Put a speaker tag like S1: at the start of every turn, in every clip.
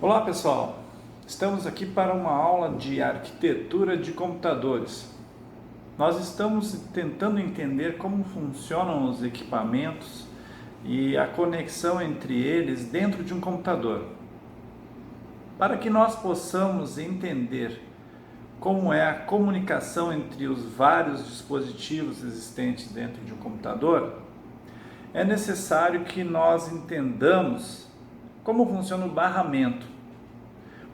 S1: Olá pessoal, estamos aqui para uma aula de arquitetura de computadores. Nós estamos tentando entender como funcionam os equipamentos e a conexão entre eles dentro de um computador. Para que nós possamos entender como é a comunicação entre os vários dispositivos existentes dentro de um computador, é necessário que nós entendamos como funciona o barramento.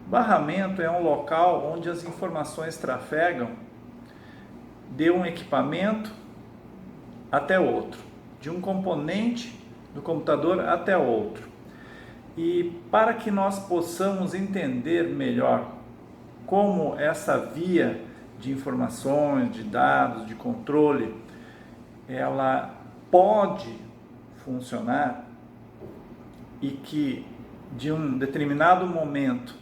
S1: O barramento é um local onde as informações trafegam de um equipamento até outro, de um componente do computador até outro. E para que nós possamos entender melhor como essa via de informações, de dados, de controle, ela pode funcionar e que de um determinado momento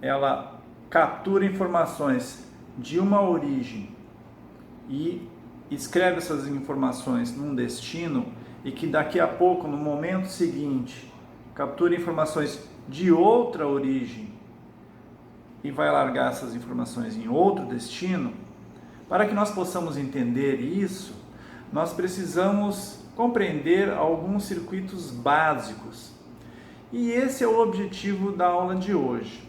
S1: ela captura informações de uma origem e escreve essas informações num destino e que daqui a pouco, no momento seguinte, captura informações de outra origem e vai largar essas informações em outro destino. Para que nós possamos entender isso, nós precisamos compreender alguns circuitos básicos. E esse é o objetivo da aula de hoje.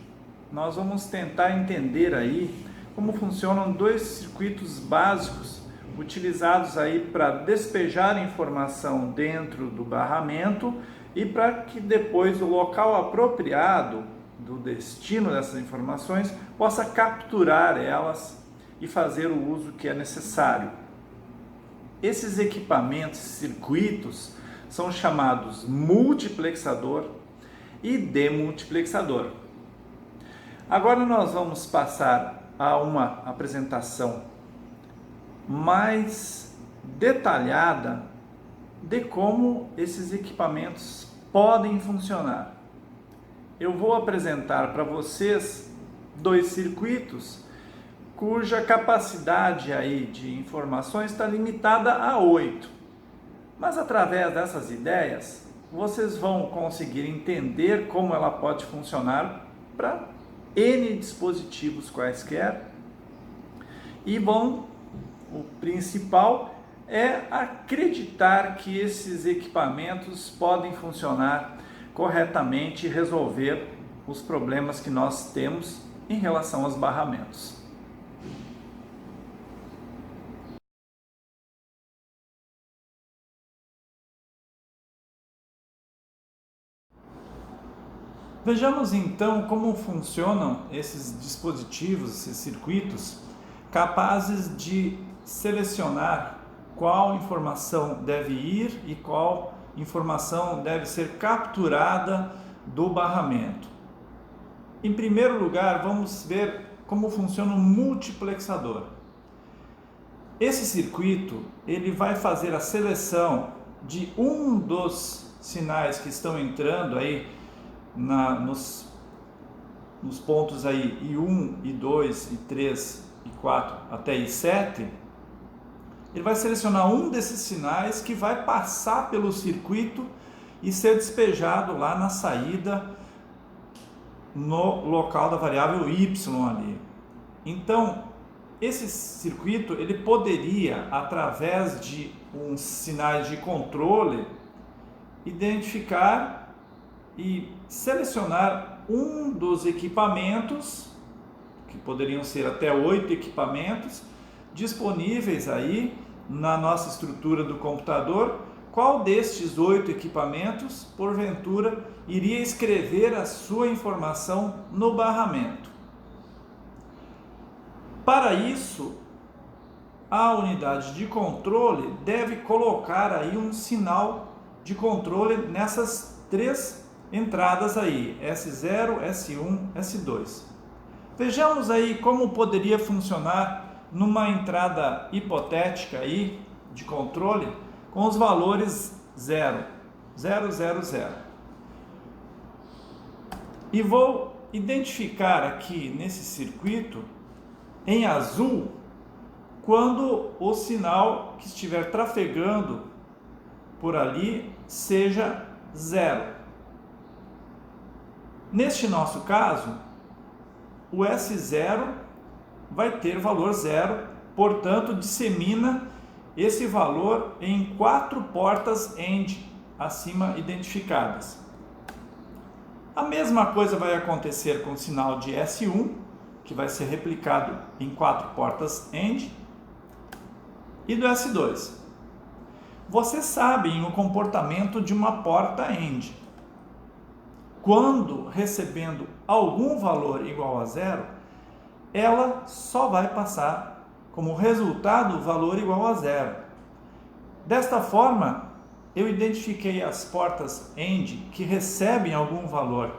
S1: Nós vamos tentar entender aí como funcionam dois circuitos básicos utilizados aí para despejar informação dentro do barramento e para que depois o local apropriado do destino dessas informações possa capturar elas e fazer o uso que é necessário. Esses equipamentos, circuitos, são chamados multiplexador e demultiplexador. Agora nós vamos passar a uma apresentação mais detalhada de como esses equipamentos podem funcionar. Eu vou apresentar para vocês dois circuitos cuja capacidade aí de informações está limitada a 8. Mas através dessas ideias, vocês vão conseguir entender como ela pode funcionar para N dispositivos quaisquer. E o principal é acreditar que esses equipamentos podem funcionar corretamente e resolver os problemas que nós temos em relação aos barramentos. Vejamos então como funcionam esses dispositivos, esses circuitos, capazes de selecionar qual informação deve ir e qual informação deve ser capturada do barramento. Em primeiro lugar, vamos ver como funciona o multiplexador. Esse circuito ele vai fazer a seleção de um dos sinais que estão entrando aí nos pontos aí I1, I2, I3, I4 até I7, ele vai selecionar um desses sinais que vai passar pelo circuito e ser despejado lá na saída no local da variável Y ali. Então, esse circuito ele poderia, através de uns sinais de controle, identificar e selecionar um dos equipamentos, que poderiam ser até 8 equipamentos, disponíveis aí na nossa estrutura do computador. Qual destes 8 equipamentos, porventura, iria escrever a sua informação no barramento? Para isso, a unidade de controle deve colocar aí um sinal de controle nessas três entradas aí, S0, S1, S2. Vejamos aí como poderia funcionar numa entrada hipotética aí de controle com os valores 0, 0, 0, 0. E vou identificar aqui nesse circuito em azul quando o sinal que estiver trafegando por ali seja 0. Neste nosso caso, o S0 vai ter valor 0, portanto, dissemina esse valor em 4 portas AND acima identificadas. A mesma coisa vai acontecer com o sinal de S1, que vai ser replicado em 4 portas AND, e do S2. Vocês sabem o comportamento de uma porta AND. Quando recebendo algum valor igual a 0, ela só vai passar como resultado o valor igual a 0. Desta forma, eu identifiquei as portas AND que recebem algum valor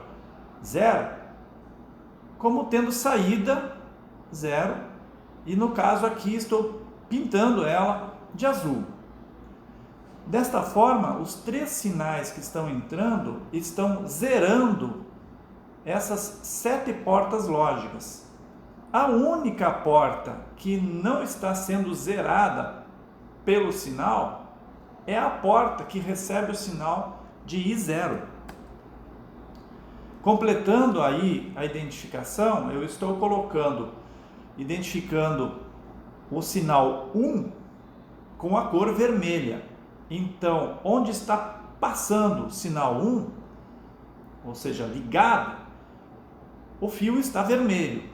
S1: 0 como tendo saída 0, e no caso aqui estou pintando ela de azul. Desta forma, os 3 sinais que estão entrando estão zerando essas 7 portas lógicas. A única porta que não está sendo zerada pelo sinal é a porta que recebe o sinal de I0. Completando aí a identificação, eu estou identificando o sinal 1 com a cor vermelha. Então, onde está passando o sinal 1, ou seja, ligado, o fio está vermelho.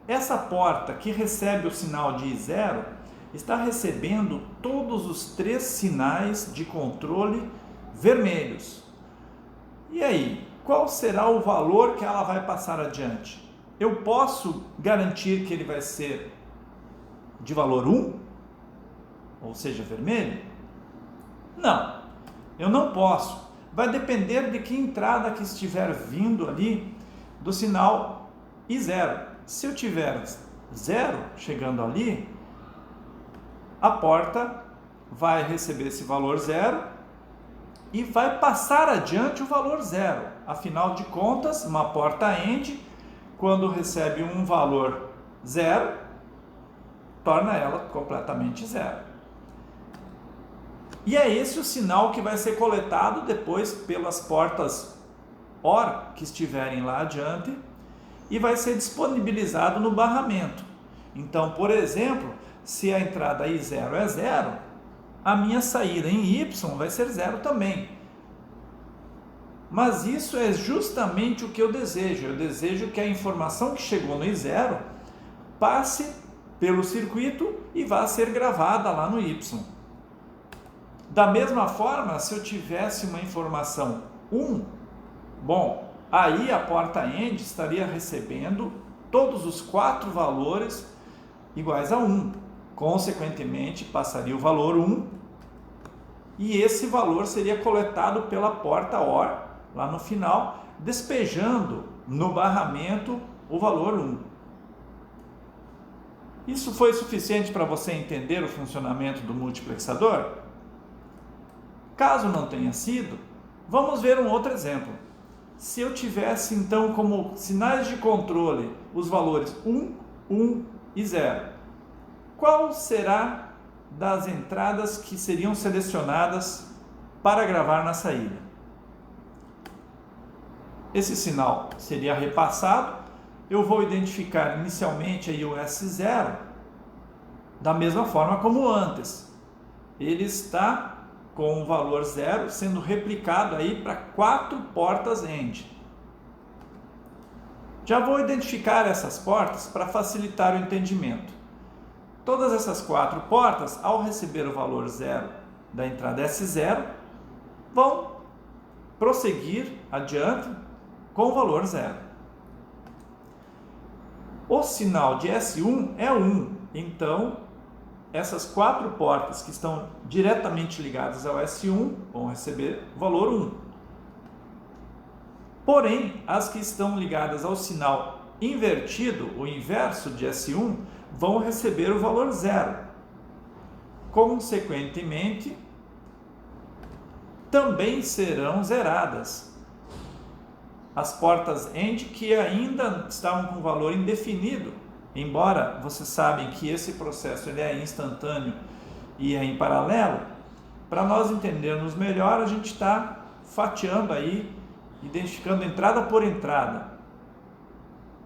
S1: Essa porta que recebe o sinal de I0 está recebendo todos os 3 sinais de controle vermelhos. E aí, qual será o valor que ela vai passar adiante? Eu posso garantir que ele vai ser de valor 1? Ou seja, vermelho? Não, eu não posso. Vai depender de que entrada que estiver vindo ali do sinal I0. Se eu tiver 0 chegando ali, a porta vai receber esse valor 0 e vai passar adiante o valor 0. Afinal de contas, uma porta AND, quando recebe um valor 0, torna ela completamente 0. E é esse o sinal que vai ser coletado depois pelas portas OR que estiverem lá adiante e vai ser disponibilizado no barramento. Então, por exemplo, se a entrada I0 é 0, a minha saída em Y vai ser 0 também. Mas isso é justamente o que eu desejo. Eu desejo que a informação que chegou no I0 passe pelo circuito e vá ser gravada lá no Y. Da mesma forma, se eu tivesse uma informação 1, bom, aí a porta AND estaria recebendo todos os 4 valores iguais a 1. Consequentemente, passaria o valor 1 e esse valor seria coletado pela porta OR lá no final, despejando no barramento o valor 1. Isso foi suficiente para você entender o funcionamento do multiplexador? Caso não tenha sido, vamos ver um outro exemplo. Se eu tivesse então como sinais de controle os valores 1, 1 e 0, qual será das entradas que seriam selecionadas para gravar na saída? Esse sinal seria repassado, eu vou identificar inicialmente aí o S0 da mesma forma como antes. Ele está com o valor 0 sendo replicado aí para 4 portas AND. Já vou identificar essas portas para facilitar o entendimento. Todas essas 4 portas, ao receber o valor 0 da entrada S0, vão prosseguir adiante com o valor 0. O sinal de S1 é 1, então essas 4 portas que estão diretamente ligadas ao S1 vão receber o valor 1. Porém, as que estão ligadas ao sinal invertido, o inverso de S1, vão receber o valor 0. Consequentemente, também serão zeradas as portas AND que ainda estavam com valor indefinido, embora vocês sabem que esse processo ele é instantâneo e é em paralelo. Para nós entendermos melhor, a gente está fatiando aí identificando entrada por entrada.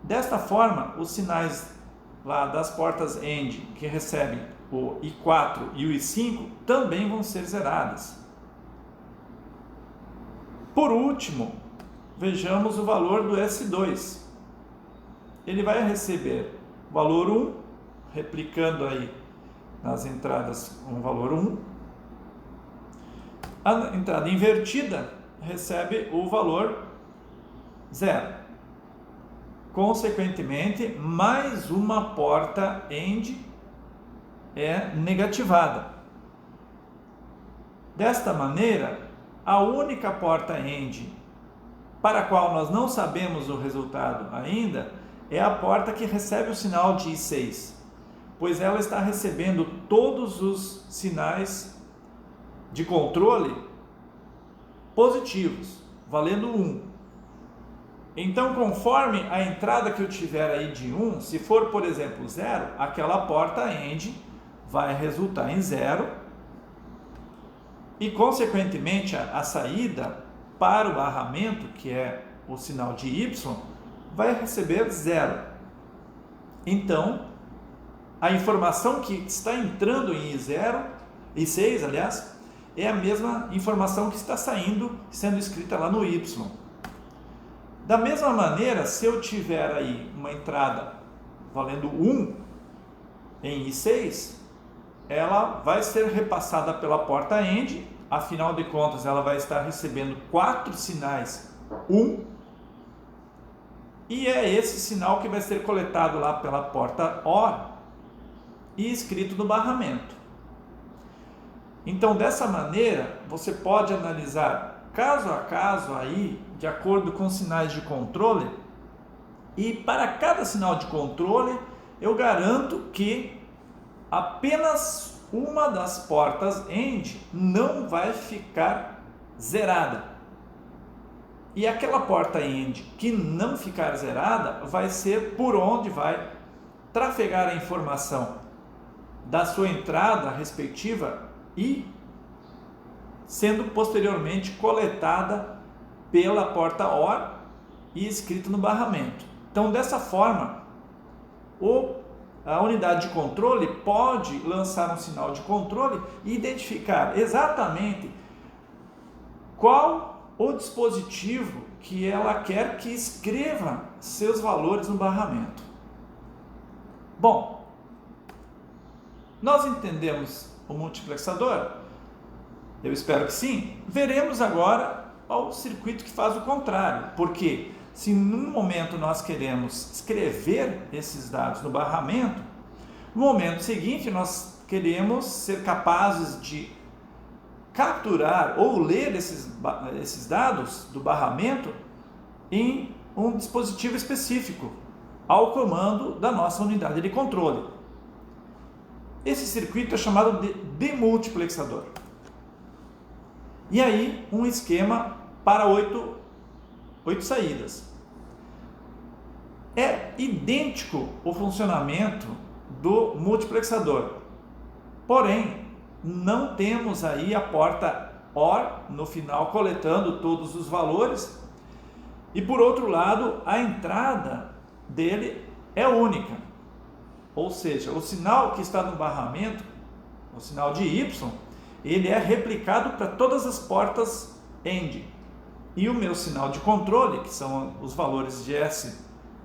S1: Desta forma, os sinais lá das portas AND que recebem o I4 e o I5 também vão ser zeradas. Por último, vejamos o valor do S2. Ele vai receber o valor 1, replicando aí nas entradas um valor 1. A entrada invertida recebe o valor 0. Consequentemente, mais uma porta AND é negativada. Desta maneira, a única porta AND para a qual nós não sabemos o resultado ainda é a porta que recebe o sinal de I6, pois ela está recebendo todos os sinais de controle positivos, valendo 1. Então, conforme a entrada que eu tiver aí de 1, se for, por exemplo, 0, aquela porta AND vai resultar em 0 e, consequentemente, a saída para o barramento, que é o sinal de Y, vai receber 0. Então, a informação que está entrando em I0, I6, aliás, é a mesma informação que está saindo, sendo escrita lá no Y. Da mesma maneira, se eu tiver aí uma entrada valendo 1 em I6, ela vai ser repassada pela porta AND, afinal de contas ela vai estar recebendo 4 sinais 1, e é esse sinal que vai ser coletado lá pela porta OR e escrito no barramento. Então, dessa maneira, você pode analisar caso a caso aí, de acordo com os sinais de controle, e para cada sinal de controle, eu garanto que apenas uma das portas AND não vai ficar zerada. E aquela porta AND que não ficar zerada vai ser por onde vai trafegar a informação da sua entrada respectiva e sendo posteriormente coletada pela porta OR e escrito no barramento. Então, dessa forma, a unidade de controle pode lançar um sinal de controle e identificar exatamente qual o dispositivo que ela quer que escreva seus valores no barramento. Bom, nós entendemos o multiplexador? Eu espero que sim. Veremos agora o circuito que faz o contrário, porque se num momento nós queremos escrever esses dados no barramento, no momento seguinte nós queremos ser capazes de capturar ou ler esses dados do barramento em um dispositivo específico, ao comando da nossa unidade de controle. Esse circuito é chamado de demultiplexador. E aí, um esquema para 8 saídas. É idêntico o funcionamento do multiplexador. Porém, não temos aí a porta OR no final coletando todos os valores. E por outro lado, a entrada dele é única. Ou seja, o sinal que está no barramento, o sinal de Y, ele é replicado para todas as portas AND. E o meu sinal de controle, que são os valores de S0,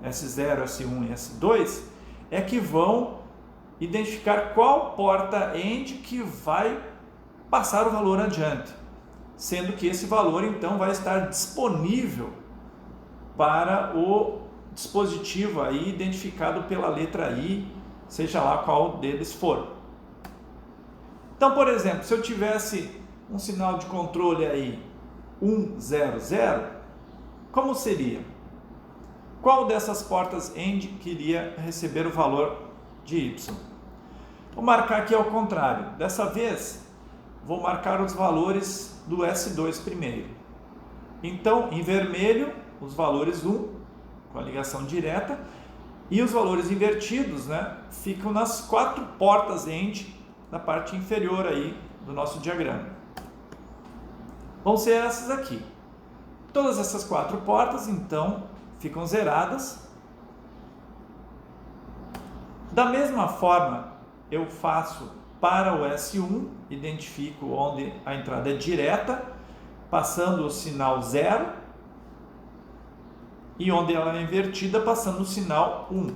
S1: S1 e S2, é que vão identificar qual porta AND que vai passar o valor adiante. Sendo que esse valor, então, vai estar disponível para o dispositivo aí identificado pela letra I, seja lá qual deles for. Então, por exemplo, se eu tivesse um sinal de controle aí 100, como seria? Qual dessas portas AND queria receber o valor de Y? Vou marcar aqui ao contrário. Dessa vez, vou marcar os valores do S2 primeiro. Então, em vermelho, os valores 1, com a ligação direta, e os valores invertidos, né, ficam nas 4 portas AND na parte inferior aí do nosso diagrama. Vão ser essas aqui. Todas essas 4 portas, então, ficam zeradas. Da mesma forma, eu faço para o S1, identifico onde a entrada é direta, passando o sinal 0, e onde ela é invertida, passando o sinal 1.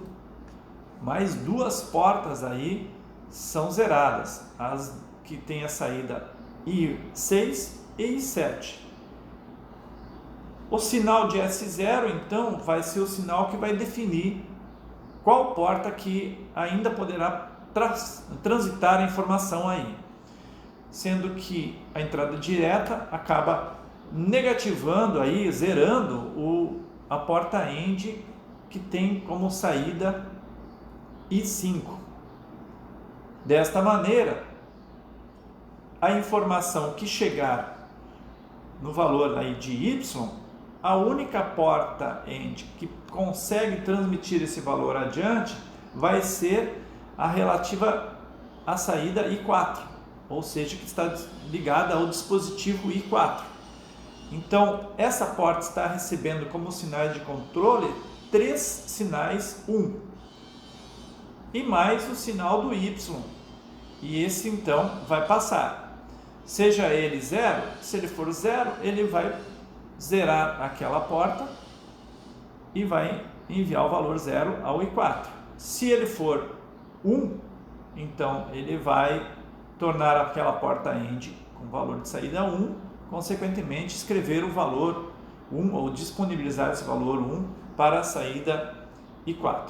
S1: Mais 2 portas aí são zeradas, as que tem a saída I6 e I7. O sinal de S0, então, vai ser o sinal que vai definir qual porta que ainda poderá transitar a informação aí, sendo que a entrada direta acaba negativando aí, zerando a porta END que tem como saída I5. Desta maneira, a informação que chegar no valor aí de Y, a única porta END que consegue transmitir esse valor adiante vai ser a relativa à saída I4, ou seja, que está ligada ao dispositivo I4. Então, essa porta está recebendo como sinais de controle 3 sinais 1 e mais o sinal do Y, e esse então vai passar, seja ele 0, se ele for 0, ele vai zerar aquela porta e vai enviar o valor 0 ao I4. Se ele for 1, então ele vai tornar aquela porta END com valor de saída 1, consequentemente escrever o valor 1 ou disponibilizar esse valor 1 para a saída I4.